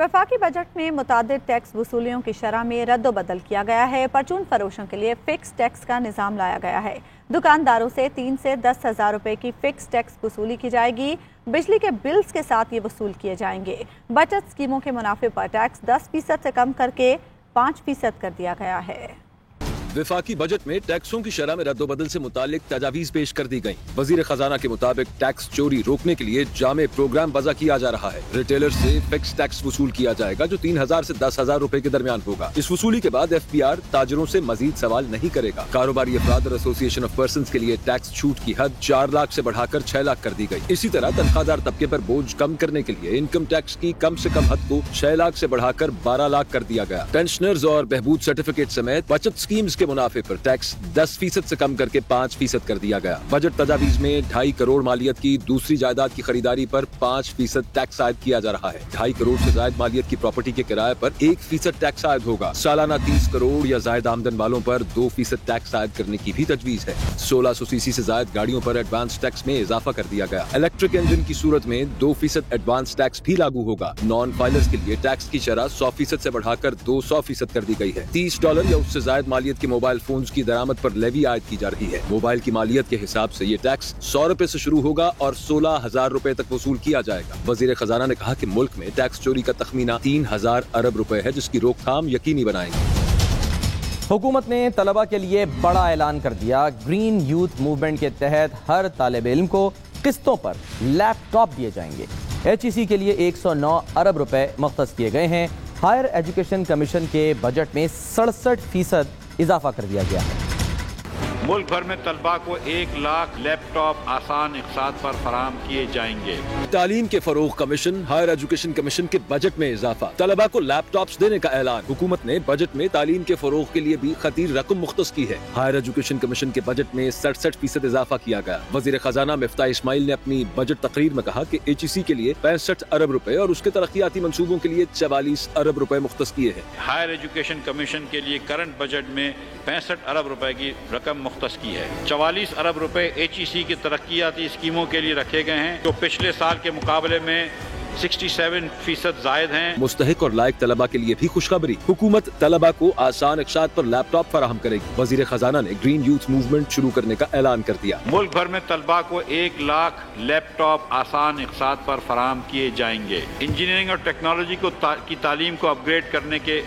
वफाकी बजट में मुतादिद टैक्स वसूलियों की शरह में रद्द-ओ-बदल किया गया है। परचून फरोशों के लिए फिक्स टैक्स का निज़ाम लाया गया है। दुकानदारों से 3 से 10 हज़ार रुपए की फिक्स टैक्स वसूली की जाएगी। बिजली के बिल्स के साथ ये वसूल किए जाएंगे। बचत स्कीमों के मुनाफे पर टैक्स 10% से कम करके 5% कर दिया गया है। वफाकी बजट में टैक्सों की शरह में रद्दोबदल से मुतालिक तजावीज पेश कर दी गई। वजीर खजाना के मुताबिक टैक्स चोरी रोकने के लिए जामे प्रोग्राम वज़ा किया जा रहा है। रिटेलर से फिक्स टैक्स वसूल किया जाएगा जो 3,000 से 10,000 रुपए के दरमियान होगा। इस वसूली के बाद FBR ताजरों से मजीद सवाल नहीं करेगा। कारोबारी अफराद और एसोसिएशन ऑफ पर्सन के लिए टैक्स छूट की हद 4 लाख से बढ़ाकर 6 लाख कर दी गई। इसी तरह तनख्वाहदार तबके पर बोझ कम करने के लिए इनकम टैक्स की कम से कम हद को 6 लाख से बढ़ाकर 12 लाख कर दिया गया। पेंशनर्स और बहबूद सर्टिफिकेट समेत बचत स्कीम्स के मुनाफे पर टैक्स 10% से कम करके 5% कर दिया गया। बजट तजावीज में 2.5 करोड़ मालियत की दूसरी जायदाद की खरीदारी पर 5% टैक्स आयद किया जा रहा है। 2.5 करोड़ से ज्यादा मालियत की प्रॉपर्टी के किराए पर 1% टैक्स आयद होगा। सालाना 30 करोड़ या ज्यादा आमदन वालों पर 2% टैक्स आयद करने की भी तजवीज है। 1600 सीसी से ज्यादा गाड़ियों पर एडवांस टैक्स में इजाफा कर दिया गया। इलेक्ट्रिक इंजन की सूरत में 2% एडवांस टैक्स भी लागू होगा। नॉन फाइलर्स के लिए टैक्स की शरह 100% से बढ़ाकर 200% कर दी गई है। $30 या उससे ज्यादा मालियत के मोबाइल फोन की दरामद पर लेवी आयद की जा रही है। मोबाइल की मालियत के हिसाब से ये टैक्स 100 रुपए से शुरू होगा और 16,000 रुपए तक वसूल किया जाएगा। वजीर खजाना ने कहा कि मुल्क में टैक्स चोरी का तखमीना 3,000 अरब रुपए है, जिसकी रोकथाम यकीनी बनाएंगे। हुकूमत ने तलबा के लिए बड़ा ऐलान कर दिया। ग्रीन यूथ मूवमेंट के तहत हर तालिब इल्म को किस्तों पर लैपटॉप दिए जाएंगे। HEC के लिए 109 अरब रुपए मुख्तस किए गए हैं। हायर एजुकेशन कमीशन के बजट में 67% इजाफा कर दिया गया है। मुल्क भर में तलबा को 1 लाख लैपटॉप आसान इक़्तिसाद पर फराहम किए जाएंगे। तालीम के फरोग कमीशन, हायर एजुकेशन कमीशन के बजट में इजाफा, तलबा को लैपटॉप्स देने का ऐलान। हुकूमत ने बजट में तालीम के फरोग के लिए भी खतीर रकम मुख्तस की है। हायर एजुकेशन कमीशन के बजट में 67% इजाफा किया गया। वजीर खजाना मिफ्ताह इस्माइल ने अपनी बजट तकरीर में कहा कि HEC के लिए 65 अरब रुपए और उसके तरक्याती मंसूबों के लिए 44 अरब रुपए मुख्तस किए हैं। हायर एजुकेशन कमीशन के लिए करंट बजट में 65 अरब रुपए की रकम मुख्तस की है। 44 अरब रुपए HEC की तरक्याती स्कीमों के लिए रखे गए हैं, जो पिछले साल के मुकाबले में 67% जायद हैं। मुस्तहिक और लायक तलबा के लिए भी खुशखबरी। हुकूमत तलबा को आसान इक़्तिसाद पर लैपटॉप फराहम करेगी। वजीर खजाना ने ग्रीन यूथ मूवमेंट शुरू करने का ऐलान कर दिया। मुल्क भर में तलबा को 1 लाख लैपटॉप आसान इक़्तिसाद पर फराहम किए जाएंगे। इंजीनियरिंग और टेक्नोलॉजी की तालीम को अपग्रेड करने के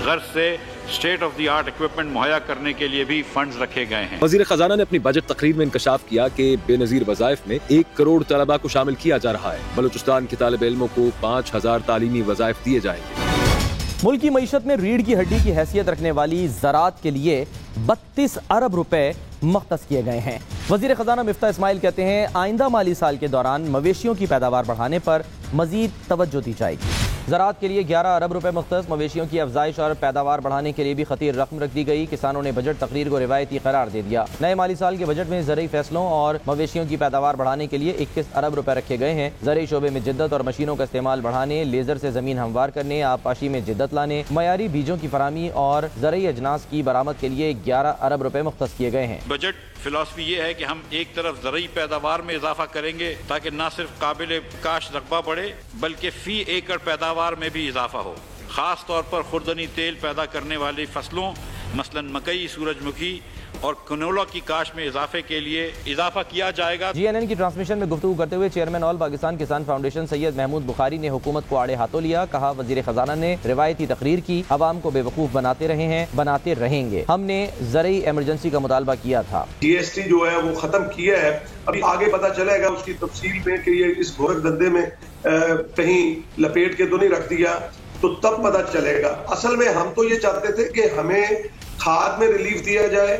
गर्ज से state of the art equipment मुहैया करने के लिए भी फंड्स रखे गए हैं। वजीर खजाना ने अपनी बजट तकरीर में इंकशाफ किया कि बेनजीर वज़ाइफ में 1 करोड़ तलबा को शामिल किया जा रहा है। बलूचिस्तान के तालिब इल्मों को 5,000 तालीमी वज़ाइफ दिए जाएंगे। मुल्क की मईशत में रीढ़ की हड्डी की हैसियत रखने वाली ज़राअत के लिए 32 अरब रुपए मुख्तस किए गए हैं। वजीर खजाना मिफ्ताह इस्माइल कहते हैं आइंदा माली साल के दौरान मवेशियों की पैदावार बढ़ाने पर मजीद तवज्जो दी जाएगी। ज़राअत के लिए 11 अरब रुपए मुख्तस, मवेशियों की अफजाइश और पैदावार बढ़ाने के लिए भी खतीर रकम रख दी गई। किसानों ने बजट तकरीर को रिवायती करार दे दिया। नए माली साल के बजट में ज़रई फैसलों और मवेशियों की पैदावार बढ़ाने के लिए 21 अरब रुपए रखे गए हैं। ज़रई शोबे में जिद्दत और मशीनों का इस्तेमाल बढ़ाने, लेजर से जमीन हमवार करने, आबपाशी में जिद्दत लाने, मयारी बीजों की फराहमी और ज़रई अजनास की बरामद के लिए 11 अरब रुपए मुख्तस किए गए हैं। बजट फिलॉसफी ये है कि हम एक तरफ ज़रई पैदावार में इजाफा करेंगे ताकि न सिर्फ काबिल काश रकबा बढ़े बल्कि फी एकड़ पैदावार में भी इजाफा हो। ख़ास तौर पर खुर्दनी तेल पैदा करने वाली फसलों मसलन मकई, सूरजमुखी और कनोला की काश में इजाफे के लिए इजाफा किया जाएगा। GNN की ट्रांसमिशन में गुफ्तगू करते हुए चेयरमैन ऑल पाकिस्तान किसान फाउंडेशन सैयद महमूद बुखारी ने हुकूमत को आड़े हाथों लिया। कहा वजीर खजाना ने रिवायती तकरीर की, अवाम को बेवकूफ़ बनाते रहे हैं, बनाते रहेंगे। हमने ज़रई इमरजेंसी का मुतालबा किया था। GST जो है वो खत्म किया है। अभी आगे पता चलेगा उसकी तफसील में कि ये इस गोरख धंधे में कहीं लपेट के तो नहीं रख दिया, तो तब पता चलेगा। असल में हम तो ये चाहते थे कि हमें खाद में रिलीफ दिया जाए,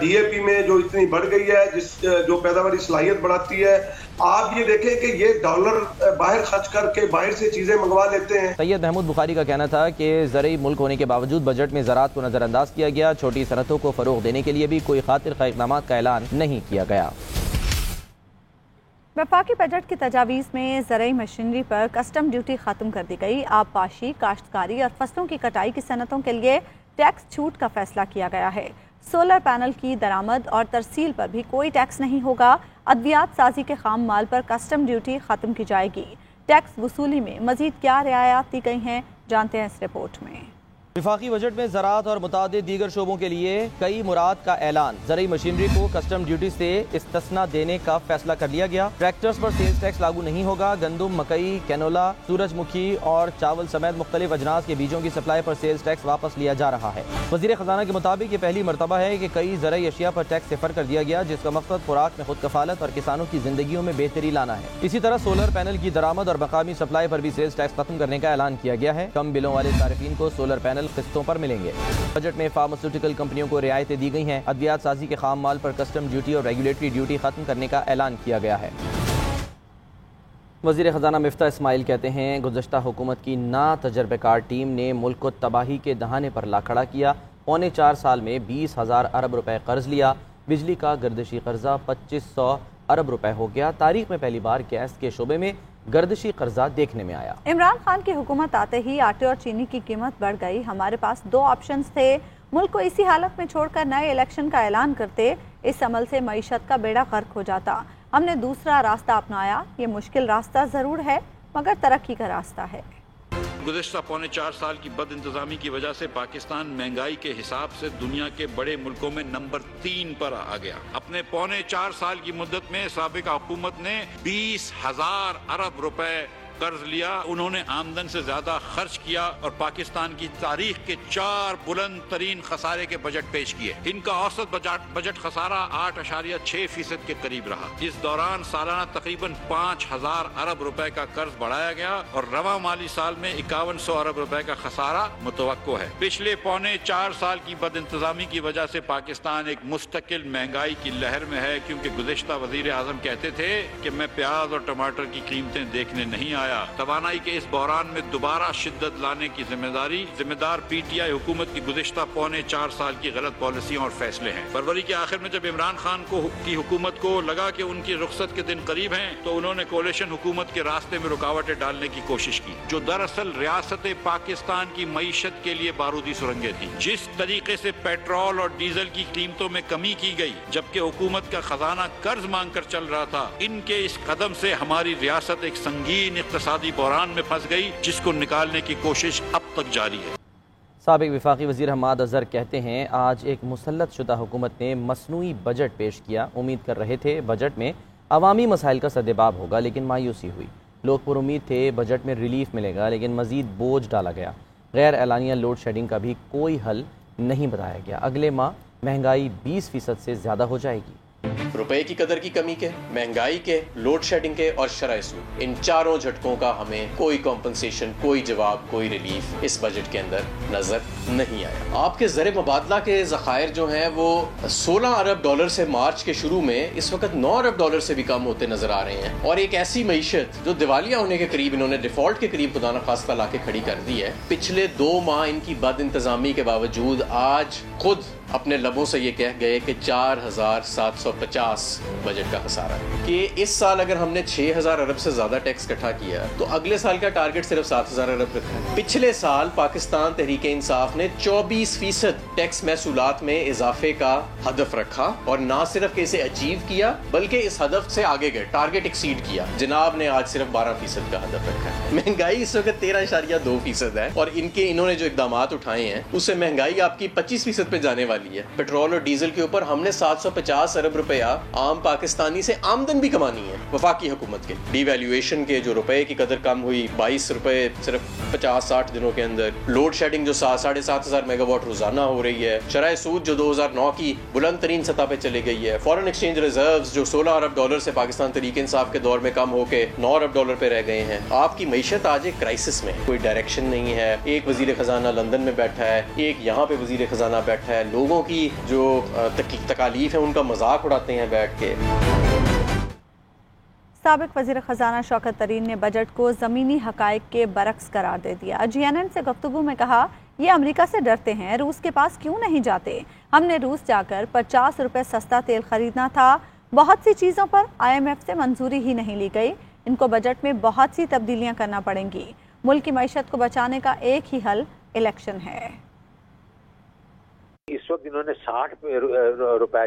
DAP में जो इतनी बढ़ गई है, जो पैदावारी सलाहियत बढ़ाती है। आप ये देखें कि ये डॉलर बाहर खर्च करके बाहर से चीजें मंगवा लेते हैं। सैयद महमूद बुखारी का कहना था कि ज़रई मुल्क होने के बावजूद बजट में ज़राअत को नजरअंदाज किया गया। छोटी सनतों को फरोग देने के लिए भी कोई खातिर खा इक़दामात का ऐलान नहीं किया गया। वफाकी बजट की तजावीज़ में ज़रई मशीनरी पर कस्टम ड्यूटी ख़त्म कर दी गई। आबपाशी, काश्तकारी और फसलों की कटाई की सनतों के लिए टैक्स छूट का फैसला किया गया है। सोलर पैनल की दरामद और तरसील पर भी कोई टैक्स नहीं होगा। अद्वियात साजी के खाम माल पर कस्टम ड्यूटी ख़त्म की जाएगी। टैक्स वसूली में मजीद क्या रियायत दी गई हैं, जानते हैं इस रिपोर्ट में। वफाकी बजट में ज़राअत और मुतादिद दीगर शोबों के लिए कई मुराद का ऐलान। ज़रई मशीनरी को कस्टम ड्यूटी से इस्तिस्ना देने का फैसला कर लिया गया। ट्रैक्टर्स पर सेल्स टैक्स लागू नहीं होगा। गंदुम, मकई, कैनोला, सूरजमुखी और चावल समेत मुख्तलिफ अजनास के बीजों की सप्लाई पर सेल्स टैक्स वापस लिया जा रहा है। वज़ीर ख़जाना के मुताबिक ये पहली मरतबा है कि कई ज़रई अशिया पर टैक्स सिफर कर दिया गया, जिसका मकसद खुराक में खुद कफालत और किसानों की जिंदगियों में बेहतरी लाना है। इसी तरह सोलर पैनल की दरामद और मकामी सप्लाई पर भी सेल्स टैक्स खत्म करने का ऐलान किया गया है। कम बिलों वाले सारिफीन को सोलर पैनल किस्तों पर मिलेंगे। बजट में फार्मास्यूटिकल कंपनियों को रियायतें दी गई हैं। अद्वियात साजी के खाम माल पर कस्टम ड्यूटी और रेगुलेटरी ड्यूटी खत्म करने का ऐलान किया गया है। वज़ीर ख़जाना मिफ्ता इस्माइल कहते हैं, गुज़श्ता हुकूमत की ना तजर्बेकार टीम ने मुल्क को तबाही के दहाने पर ला खड़ा किया। पौने 4 साल में 20,000 अरब रुपए कर्ज लिया। बिजली का गर्दिशी कर्जा 2500 अरब रुपए हो गया। तारीख में पहली बार गैस के शोबे में गर्दिशी कर्जा देखने में आया। इमरान खान की हुकूमत आते ही आटे और चीनी की कीमत बढ़ गई। हमारे पास 2 ऑप्शंस थे, मुल्क को इसी हालत में छोड़कर नए इलेक्शन का ऐलान करते। इस अमल से मईशत का बेड़ा गर्क हो जाता। हमने दूसरा रास्ता अपनाया। ये मुश्किल रास्ता ज़रूर है, मगर तरक्की का रास्ता है। गुज़श्ता पौने 4 साल की बद इंतजामी की वजह से पाकिस्तान महंगाई के हिसाब से दुनिया के बड़े मुल्कों में नंबर 3 पर आ गया। अपने पौने 4 साल की मुद्दत में साबिक़ा हुकूमत ने 20,000 अरब रुपए कर्ज लिया। उन्होंने आमदन से ज्यादा खर्च किया और पाकिस्तान की तारीख के 4 बुलंद तरीन खसारे के बजट पेश किए। इनका औसत बजट खसारा 8.6% के करीब रहा। इस दौरान सालाना तकरीबन 5,000 अरब रुपए का कर्ज बढ़ाया गया और रवा माली साल में 5100 अरब रुपए का खसारा मुतवक्को है। पिछले पौने 4 साल की बद इंतजामी की वजह से पाकिस्तान एक मुस्तकिल महंगाई की लहर में है, क्योंकि गुज़श्ता वज़ीर आज़म कहते थे कि मैं प्याज और टमाटर की कीमतें देखने नहीं आया। तवानाई के इस बहरान में दोबारा शिद्दत लाने की जिम्मेदार पीटीआई हुकूमत की गुज़श्ता पौने 4 साल की गलत पॉलिसियां और फैसले हैं। फरवरी के आखिर में जब इमरान खान की हुकूमत को लगा कि उनकी रुखसत के दिन करीब हैं, तो उन्होंने कोalition हुकूमत के रास्ते में रुकावटें डालने की कोशिश की, जो दरअसल रियासत पाकिस्तान की मईशत के लिए बारूदी सुरंगें थी। जिस तरीके से पेट्रोल और डीजल की कीमतों में कमी की गई, जबकि हुकूमत का खजाना कर्ज मांग कर चल रहा था, इनके इस कदम से हमारी रियासत एक संगीन इक़्तिसादी बहरान में फंस गई, जिसको निकालने की कोशिश अब तक जारी है। साबिक़ वफाकी वज़ीर हम्माद अज़हर कहते हैं, आज एक मुसल्लत शुदा हुकूमत ने मसनूई बजट पेश किया। उम्मीद कर रहे थे बजट में अवामी मसाइल का सद्देबाब होगा, लेकिन मायूसी हुई। लोग पुरुम्मीद थे बजट में रिलीफ मिलेगा, लेकिन मज़ीद बोझ डाला गया। गैर एलानिया लोड शेडिंग का भी कोई हल नहीं बताया गया। अगले माह महंगाई 20% से ज़्यादा हो जाएगी। रुपए की कदर की कमी के, महंगाई के, लोड शेडिंग के और शरह सूद, इन चारों झटकों का हमें कोई कॉम्पनसेशन, कोई जवाब, कोई रिलीफ इस बजट के अंदर नजर नहीं आया। आपके ज़र मुबादला के ज़खायर जो हैं वो 16 अरब डॉलर से मार्च के शुरू में इस वक्त 9 अरब डॉलर से भी कम होते नजर आ रहे हैं, और एक ऐसी मईशत जो दिवालिया होने के करीब, इन्होंने डिफॉल्ट के करीब खुदा न खास्ता ला के खड़ी कर दी है। पिछले 2 माह इनकी बद इंतजामी के बावजूद आज खुद अपने लबों से ये कह गए कि 4,750 बजट का खसारा है, कि इस साल अगर हमने 6,000 अरब से ज्यादा टैक्स इकट्ठा किया तो अगले साल का टारगेट सिर्फ 7,000 अरब रखा है। पिछले साल पाकिस्तान तहरीक इंसाफ ने 24% टैक्स महसूलात में इजाफे का हदफ रखा, और ना सिर्फ कि इसे अचीव किया बल्कि इस हदफ से आगे गए, टारगेट एक्सीड किया। जनाब ने आज सिर्फ 12% का हदफ रखा है। महंगाई इस वक्त 13.2% है, और इन्होंने जो इकदाम उठाए हैं उससे महंगाई आपकी 25% पे जाने वाली है। पेट्रोल और डीजल के ऊपर हमने 750 अरब रुपया आम पाकिस्तानी से आमदन भी कमानी है। वफाकी हुकूमत के डिवैल्यूएशन के जो रुपए की कदर कम हुई, 22 रुपए सिर्फ 50-60 दिनों के अंदर, लोड शेडिंग जो 7,500 मेगावाट रोजाना हो रही है, शरह सूद जो 2009 की बुलंद तरीन सतह पे चली गई है, फॉरेन एक्सचेंज रिजर्व्स जो 16 अरब डॉलर से पाकिस्तान तहरीक इंसाफ के दौर में कम होके 9 अरब डॉलर पे रह गए हैं। आपकी मईशत आज एक क्राइसिस में, कोई डायरेक्शन नहीं है। एक वजीर खजाना लंदन में बैठा है, एक यहाँ पे वजीर खजाना बैठा है, लोगों की जो तकालीफ है उनका मजाक उड़ाते हैं बैठ के। साबिक वज़ीर ख़जाना शौकत तरीन ने बजट को ज़मीनी हक़ाइक़ के बरक्स करार दे दिया। GNN से गुफ्तगू में कहा, ये अमेरिका से डरते हैं, रूस के पास क्यों नहीं जाते? हमने रूस जाकर 50 रुपये सस्ता तेल खरीदना था। बहुत सी चीज़ों पर IMF से मंजूरी ही नहीं ली गई। इनको बजट में बहुत सी तब्दीलियाँ करना पड़ेंगी। मुल्क की मईशत को बचाने का एक ही हल इलेक्शन है। इस वक्त इन्होंने 60 रुपए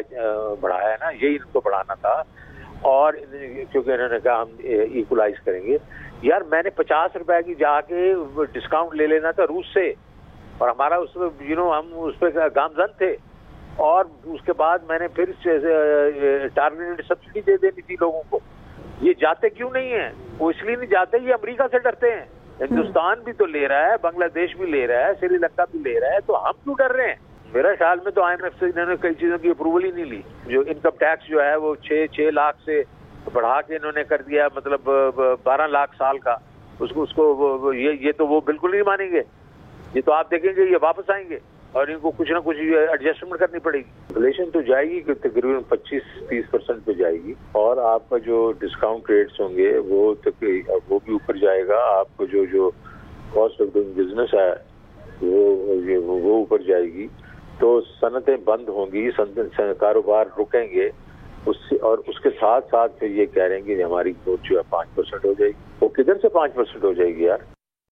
बढ़ाया है ना, यही इनको बढ़ाना था, اور کیونکہ انہوں نے کہا ہم ایکولائز کریں گے. یار میں نے 50 روپے کی جا کے ڈسکاؤنٹ لے لینا تھا روس سے, اور ہمارا اس پہ ہم اس پہ گامزن تھے, اور اس کے بعد میں نے پھر ٹارگیٹڈ سبسڈی دے دینی تھی لوگوں کو. یہ جاتے کیوں نہیں ہیں؟ وہ اس لیے نہیں جاتے, یہ امریکہ سے ڈرتے ہیں. ہندوستان بھی تو لے رہا ہے, بنگلہ دیش بھی لے رہا ہے, سری لنکا بھی لے رہا ہے, تو ہم کیوں ڈر رہے ہیں؟ میرا خیال میں تو IMF سے انہوں نے کئی چیزوں کی اپروول ہی نہیں لی. جو انکم ٹیکس جو ہے وہ 6 لاکھ سے بڑھا کے انہوں نے کر دیا, مطلب 12 لاکھ سال کا. اس کو یہ تو وہ بالکل نہیں مانیں گے. یہ تو آپ دیکھیں گے یہ واپس آئیں گے اور ان کو کچھ نہ کچھ ایڈجسٹمنٹ کرنی پڑے گی. انفلیشن تو جائے گی کہ تقریباً 25-30% پہ جائے گی, اور آپ کا جو ڈسکاؤنٹ ریٹس ہوں گے وہ بھی اوپر جائے گا. آپ کو جو کاسٹ آف ڈوئنگ بزنس ہے وہ اوپر جائے گی. تو صنعتیں بند ہوں گی, کاروبار رکیں گے, اور اس کے ساتھ ساتھ پھر یہ کہہ رہے ہیں کہ ہماری گروتھ جو ہے 5% ہو جائے گی. وہ کدھر سے 5% ہو جائے گی یار؟